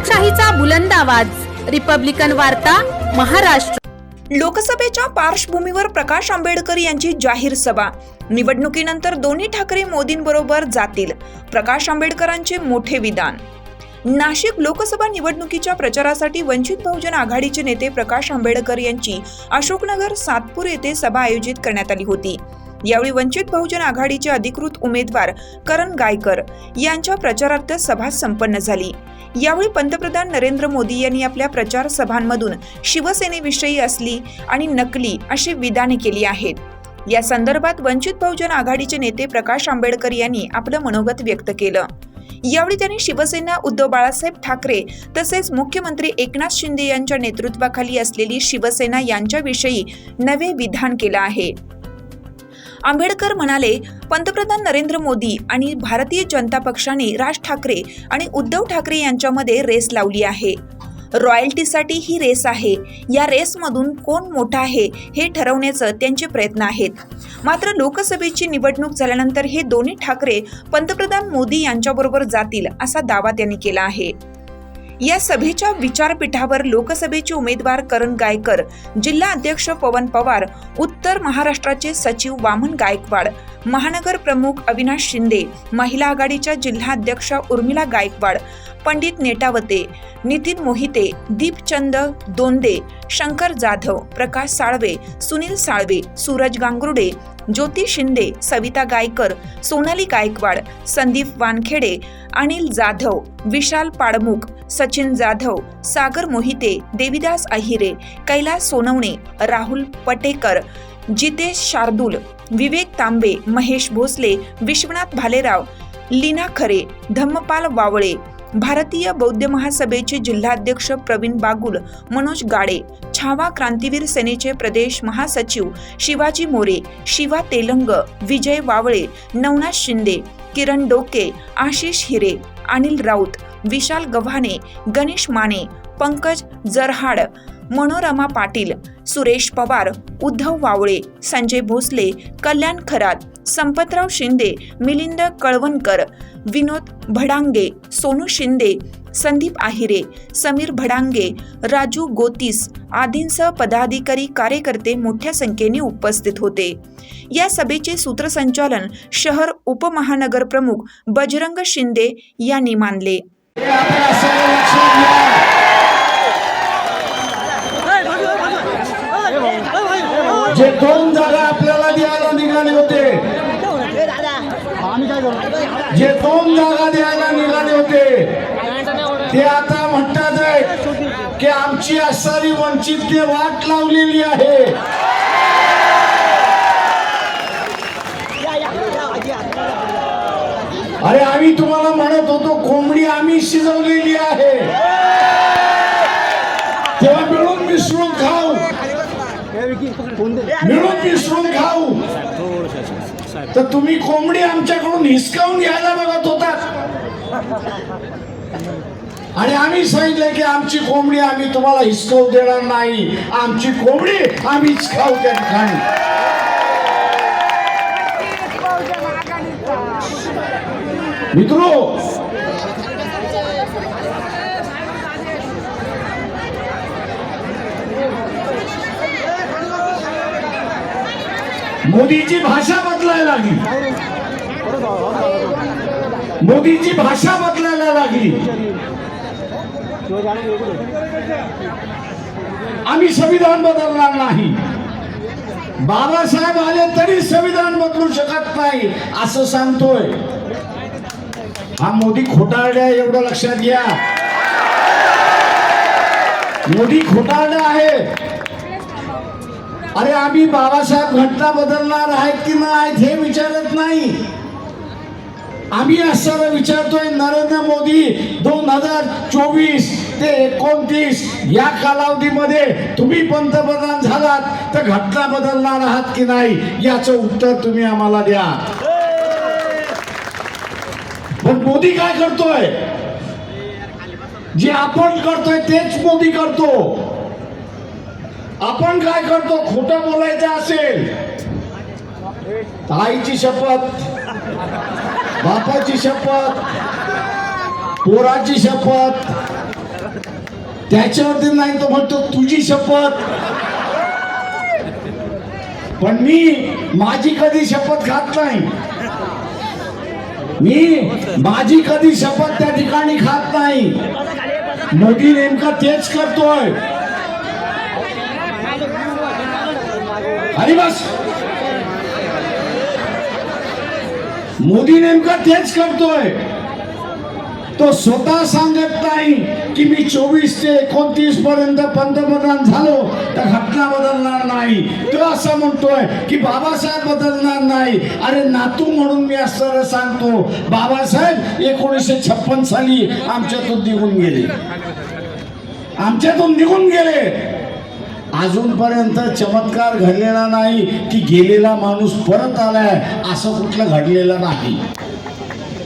लोकशाहीचा बुलंद आवाज, रिपब्लिकन वार्ता, महाराष्ट्र। लोकसभेच्या पार्श्वभूमीवर प्रकाश आंबेडकर यांची जाहीर सभा। निवडणुकीनंतर दोन्ही ठाकरे मोदींबरोबर जातील, प्रकाश आंबेडकरांचे मोठे विधान। नाशिक लोकसभा निवडणुकीच्या प्रचारासाठी वंचित बहुजन आघाडीचे नेते प्रकाश आंबेडकर यांची अशोकनगर सातपूर येथे सभा आयोजित करण्यात आली होती। यावेळी वंचित बहुजन आघाडीचे अधिकृत उमेदवार करण गायकर यांच्या प्रचारार्थ सभा संपन्न झाली। यावेळी पंतप्रधान नरेंद्र मोदी यांनी आपल्या प्रचार सभांमधून शिवसेनेविषयी असली आणि नकली अशी विधाने केली आहेत। या संदर्भात वंचित बहुजन आघाडीचे नेते प्रकाश आंबेडकर यांनी आपलं मनोगत व्यक्त केलं। यावेळी त्यांनी शिवसेना उद्धव बाळासाहेब ठाकरे तसेच मुख्यमंत्री एकनाथ शिंदे यांच्या नेतृत्वाखाली असलेली शिवसेना यांच्याविषयी नवे विधान केलं आहे। आंबेडकर म्हणाले, पंतप्रधान नरेंद्र मोदी आणि भारतीय जनता पक्षाने राज ठाकरे आणि उद्धव ठाकरे यांच्यामध्ये रेस लावली आहे। रॉयल्टीसाठी ही रेस आहे। या रेसमधून कोण मोठा आहे हे ठरवण्याचे त्यांचे प्रयत्न आहेत। मात्र लोकसभेची निवडणूक झाल्यानंतर हे दोन्ही ठाकरे पंतप्रधान मोदी यांच्याबरोबर जातील असा दावा त्यांनी केला आहे। या सभेच्या विचारपीठावर लोकसभेचे उमेदवार करण गायकर, जिल्हा अध्यक्ष पवन पवार, उत्तर महाराष्ट्राचे सचिव वामन गायकवाड, महानगर प्रमुख अविनाश शिंदे, महिला आघाडीच्या जिल्हा अध्यक्षा उर्मिला गायकवाड, पंडित नेटावते, नितीन मोहिते, दीपचंद दोंदे, शंकर जाधव, प्रकाश साळवे, सुनील साळवे, सूरज गांगुर्डे, ज्योती शिंदे, सविता गायकर, सोनाली गायकवाड, संदीप वानखेडे, अनिल जाधव, विशाल पाडमुख, सचिन जाधव, सागर मोहिते, देविदास अहिरे, कैलास सोनवणे, राहुल पटेकर, जितेश शार्दूल, विवेक तांबे, महेश भोसले, विश्वनाथ भालेराव, लीना खरे, धम्मपाल वावळे, भारतीय बौद्ध महासभेचे जिल्हाध्यक्ष प्रवीण बागुल, मनोज गाडे, छावा क्रांतीवीर सेनेचे प्रदेश महासचिव शिवाजी मोरे, शिवा तेलंग, विजय वावळे, नवनाथ शिंदे, किरण डोके, आशिष हिरे, अनिल राऊत, विशाल गव्हाणे, गणेश माने, पंकज जरहाड, मनोरमा पाटील, सुरेश पवार, उद्धव वावळे, संजय भोसले, कल्याण खरात, संपतराव शिंदे, मिलिंद कळवणकर, विनोद भडांगे, सोनू शिंदे, संदीप आहिरे, समीर भडांगे, राजू गोतीस आदींसह पदाधिकारी कार्यकर्ते मोठ्या संख्येने उपस्थित होते। या सभेचे सूत्रसंचालन शहर उपमहानगर प्रमुख बजरंग शिंदे यांनी मानले। जे दोन जागा आपल्याला द्यायला निघाले होते, जे दोन जागा द्यायला निघाले होते, ते आता म्हणतात आहेत की आमची असणारी वंचितने वाट लावलेली आहे। अरे आम्ही तुम्हाला म्हणत होतो कोंबडी आम्ही शिजवलेली आहे, तेव्हा मिळून मिसळून खाऊ, मिळून मिसळून खाऊ, तर तुम्ही कोंबडी आमच्याकडून हिसकावून घ्यायला बघत होतात। आणि आम्ही सांगितलं की आमची कोंबडी आम्ही तुम्हाला हिसकावू देणार नाही, आमची कोंबडी आम्हीच खाऊ त्या ठिकाणी। मित्रो, मोदीची भाषा बदलायला लागली, मोदीची भाषा बदलायला लागली। आम्ही संविधान बदलणार नाही, बाबासाहेब आले तरी संविधान बदलू शकत नाही असं सांगतोय हा मोदी खोटारडा, एवढं लक्षात घ्या। मोदी खोटारडा आहे। अरे आम्ही बाबासाहेब घटना बदलणार आहेत की नाही हे विचारत नाही, आम्ही असं विचारतोय नरेंद्र मोदी 2024 ते 29 या कालावधीमध्ये तुम्ही पंतप्रधान झालात तर घटना बदलणार आहात की नाही याचं उत्तर तुम्ही आम्हाला द्या। पण मोदी काय करतोय? जे आपण करतोय तेच मोदी करतो। आपण काय करतो? खोटं बोलायचं असेल आईची शपथ, बापाची शपथ, पोराची शपथ, त्याच्यावरती नाही तो म्हणतो तुझी शपथ. पण मी माझी कधी शपथ खात नाही. माझी कधी शपथ त्या ठिकाणी खात नाही. मोदी नेमका तेच करतोय. आणि बस मोदी नेमका तेच करतोय. तो स्वतः सांगत नाही की मी 24 ते 29 पर्यंत पंतप्रधान झालो तर घटना बदलणार नाही. तो असं म्हणतोय की बाबासाहेब बदलणार नाही. अरे नातू म्हणून मी असं सांगतो, बाबासाहेब 1956 साली आमच्यातून निघून गेले. अजूनपर्यंत चमत्कार घडलेला नाही की गेलेला माणूस परत आलाय, असं कुठलं घडलेलं नाही.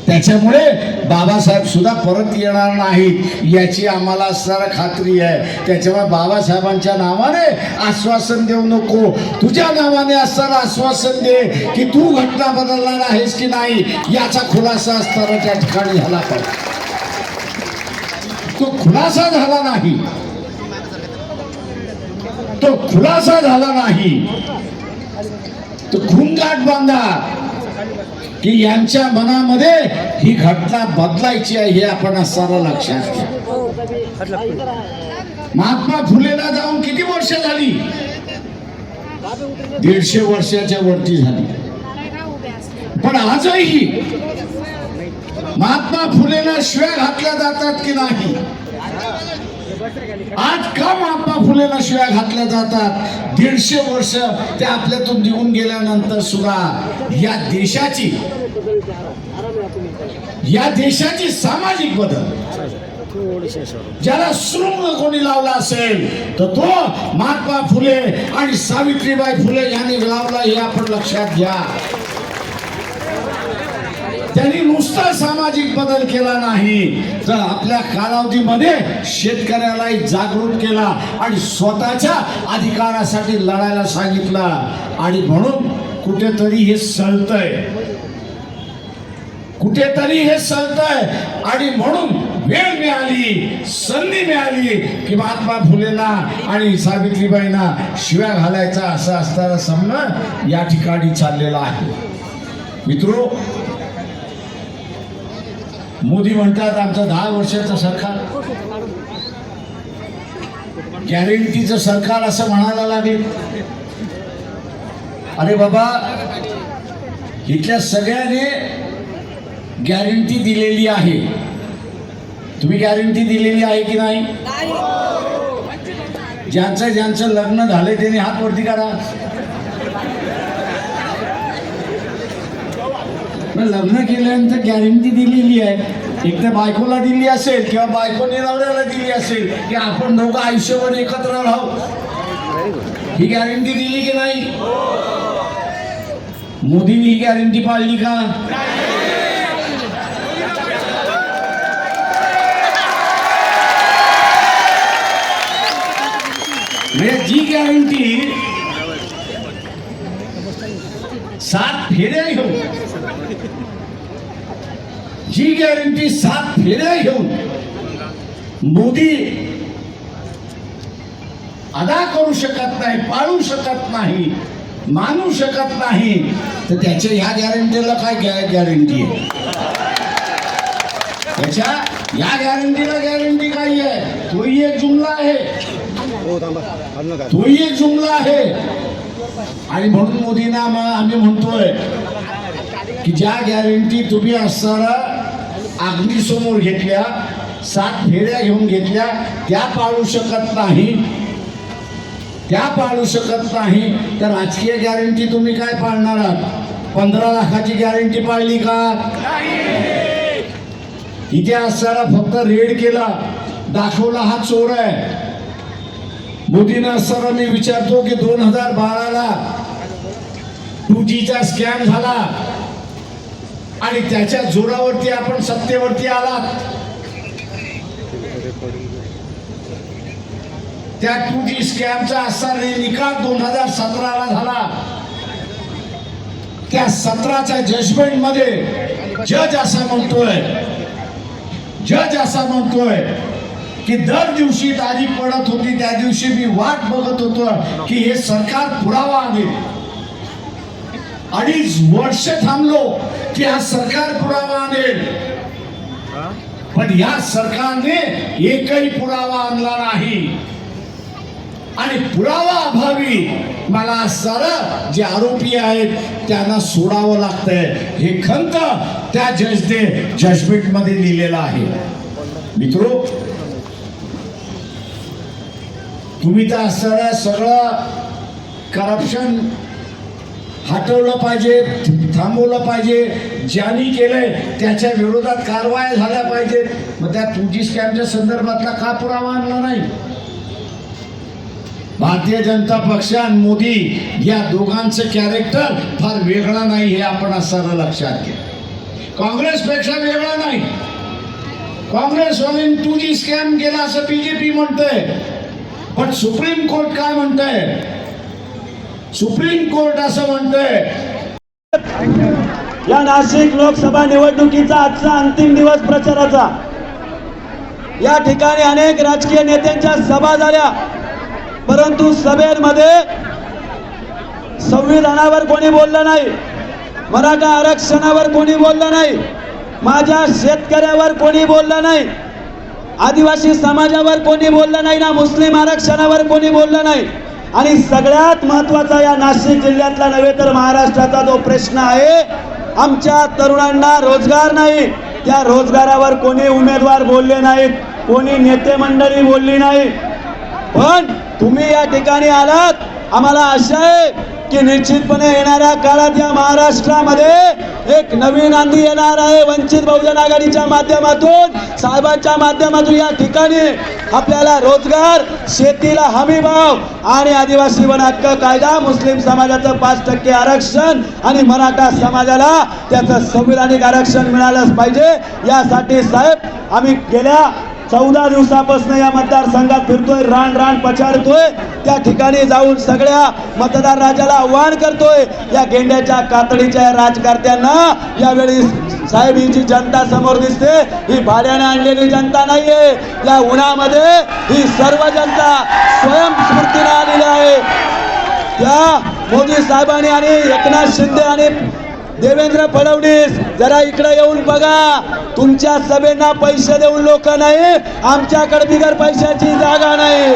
त्याच्यामुळे बाबासाहेब सुद्धा परत येणार नाहीत याची आम्हाला असणारा खात्री आहे. त्याच्यामुळे बाबासाहेबांच्या नावाने आश्वासन देऊ नको, तुझ्या नावाने असणारं आश्वासन दे की तू घटना बदलणार आहेस की नाही याचा खुलासा असणारा त्या ठिकाणी झाला पाहिजे. तो खुलासा झाला नाही. तो खूनगाठ बांधा की यांच्या मनामध्ये ही घटना बदलायची आहे हे आपण असणारा लक्षात घ्या. महात्मा फुलेला जाऊन किती वर्ष झाली? 150 वर्षाच्या वरती झाली. पण आजही महात्मा फुलेला शिव्या घातल्या जातात की नाही? आज का महात्मा फुलेला शिव्या घातल्या जातात? 150 वर्ष ते आपल्यातून निघून गेल्यानंतर सुद्धा या देशाची सामाजिक बदल ज्याला शृंग कोणी लावला असेल तर तो महात्मा फुले आणि सावित्रीबाई फुले यांनी लावला हे आपण लक्षात घ्या. त्यांनी नुसता सामाजिक बदल केला नाही तर आपल्या कालावधीमध्ये शेतकऱ्यालाही जागृत केला आणि स्वतःच्या अधिकारासाठी लढायला सांगितलं. आणि म्हणून कुठेतरी हे सळतंय आणि म्हणून वेळ मिळाली, संधी मिळाली की महात्मा फुलेंना आणि सावित्रीबाईंना शिव्या घालायचा असं असताना समज या ठिकाणी चाललेला आहे. मित्रो, मोदी म्हणतात आमचं 10 वर्षाचं सरकार, गॅरंटीचं सरकार असं म्हणायला लागेल. अरे बाबा, इथल्या सगळ्यांनी गॅरंटी दिलेली आहे. तुम्ही गॅरंटी दिलेली आहे की नाही? ज्यांचं लग्न झालंय त्यांनी हात वरती करा. लग्न केल्यानंतर गॅरंटी दिलेली आहे. एक तर बायकोला दिली असेल किंवा बायकोने नवऱ्याला दिली असेल की आपण दोघं आयुष्यभर एकत्र राहू. ही गॅरंटी दिली की नाही? मोदींनी ही गॅरंटी पाळली का? जी गॅरंटी 7 फेऱ्या घेऊन, जी गॅरंटी 7 फेऱ्या घेऊन मोदी अदा करू शकत नाही, पाळू शकत नाही, मानू शकत नाही तर त्याच्या ह्या गॅरंटीला काय गॅरंटी आहे? त्याच्या या गॅरंटीला गॅरंटी काय आहे? तोही एक जुमला आहे. आणि म्हणून मोदींना आम्ही म्हणतोय की ज्या गॅरंटी तुम्ही असणारा अग्नीसमोर घेतल्या, 7 फेऱ्या घेऊन घेतल्या, त्या पाळू शकत नाही तर राजकीय गॅरंटी तुम्ही काय पाळणार आहात? 15 लाखाची गॅरंटी पाळली का? इथे असणारा फक्त रेड केला, दाखवला हा चोर आहे. मोदींना असताना मी विचारतो की 2012ला 2Gचा स्कॅम झाला आणि त्याच्या जोरावरती आपण सत्तेवरती आलात. त्या 2G स्कॅमचा असणारा निकाल 2017ला झाला. त्या 17च्या जजमेंट मध्ये जज असा म्हणतोय की दर दिवशी तारीख पडत होती त्या दिवशी मी वाट बघत होतो की हे सरकार पुरावा आणेल. 2.5 वर्ष थांबलो की हा सरकार पुरावा आणेल, पण या सरकारने एकही पुरावा आणला नाही. आणि पुरावा अभावी मला सारं जे आरोपी आहेत त्यांना सोडावं लागतंय हे खंत त्या जजने जजमेंट मध्ये लिहिलेलं आहे. मित्रो, तुम्ही तर असणारं सगळं करप्शन हटवलं पाहिजे, थांबवलं पाहिजे. ज्यांनी केलंय त्याच्या विरोधात कारवाया झाल्या पाहिजेत. मग त्या 2G स्कॅमच्या संदर्भातला का पुरावा आणला नाही? भारतीय जनता पक्ष आणि मोदी या दोघांचं कॅरेक्टर फार वेगळं नाही हे आपण असं लक्षात घ्या. काँग्रेसपेक्षा वेगळं नाही. काँग्रेसवाल्यांनी 2G स्कॅम केला असं बीजेपी म्हणतंय, पण सुप्रीम कोर्ट काय म्हणतंय? सुप्रीम कोर्ट असं म्हणतंय या नाशिक लोकसभा निवडणुकीचा आजचा अंतिम दिवस प्रचाराचा. या ठिकाणी अनेक राजकीय नेत्यांच्या सभा झाल्या, परंतु सभेमध्ये संविधानावर कोणी बोललं नाही, मराठा आरक्षणावर कोणी बोललं नाही, माझ्या शेतकऱ्यावर कोणी बोललं नाही, आदिवासी समाजावर कोणी बोललं नाही ना, मुस्लिम आरक्षणावर कोणी बोललं नाही. आणि सगळ्यात महत्त्वाचा या नाशिक जिल्ह्यातला नव्हे तर महाराष्ट्राचा जो प्रश्न आहे, आमच्या तरुणांना रोजगार नाही, त्या रोजगारावर कोणी उमेदवार बोलले नाहीत, कोणी नेते मंडळी बोलली नाही. पण तुम्ही या ठिकाणी आलात, आम्हाला आशा आहे की निश्चितपणे येणाऱ्या काळात या महाराष्ट्रामध्ये एक नवीन आंधी येणार आहे. वंचित बहुजन आघाडीच्या माध्यमातून, साहेबांच्या माध्यमातून या ठिकाणी आपल्याला रोजगार, शेतीला हमी भाव आणि आदिवासी वन हक्क कायदा, मुस्लिम समाजाचं 5% आरक्षण आणि मराठा समाजाला त्याचं संविधानिक आरक्षण मिळालंच पाहिजे. यासाठी साहेब आम्ही गेल्या 14 दिवसापासून या मतदारसंघात फिरतोय, रान पछाडतोय, त्या ठिकाणी जाऊन सगळ्या मतदार राजाला आव्हान करतोय. या गेंड्याच्या कातडीच्या राजकारत्यांना यावेळी साहेब ही जी जनता समोर दिसते ही भाड्याने आणलेली जनता नाहीये. या उन्हामध्ये ही सर्व जनता स्वयंस्फूर्तीने आलेली आहे. त्या मोदी साहेबांनी आणि एकनाथ शिंदे आणि देवेंद्र फडणवीस जरा इकडे येऊन बघा. तुमच्या सभेंना पैसे देऊन लोक नाही, आमच्याकडे बिगर पैशाची जागा नाही.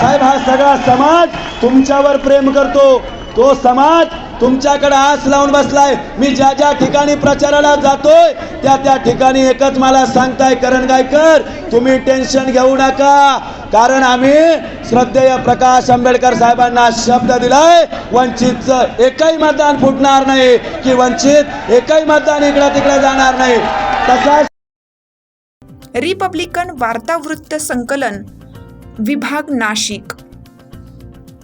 साहेब, हा सगळा समाज तुमच्यावर प्रेम करतो, तो समाज तुमच्याकडे आस लावून बसलाय. मी ज्या ज्या ठिकाणी प्रचाराला जातोय त्या ठिकाणी एकच मला सांगताय, करण गायकर तुम्ही टेन्शन घेऊ नका, कारण आम्ही श्रद्धेय प्रकाश आंबेडकर साहेबांना शब्द दिलाय, वंचितचं एकही मतदान फुटणार नाही, की वंचित एकही मतदान इकडे तिकडे जाणार नाही. तसाच रिपब्लिकन वार्ता वृत्त संकलन, विभाग नाशिक.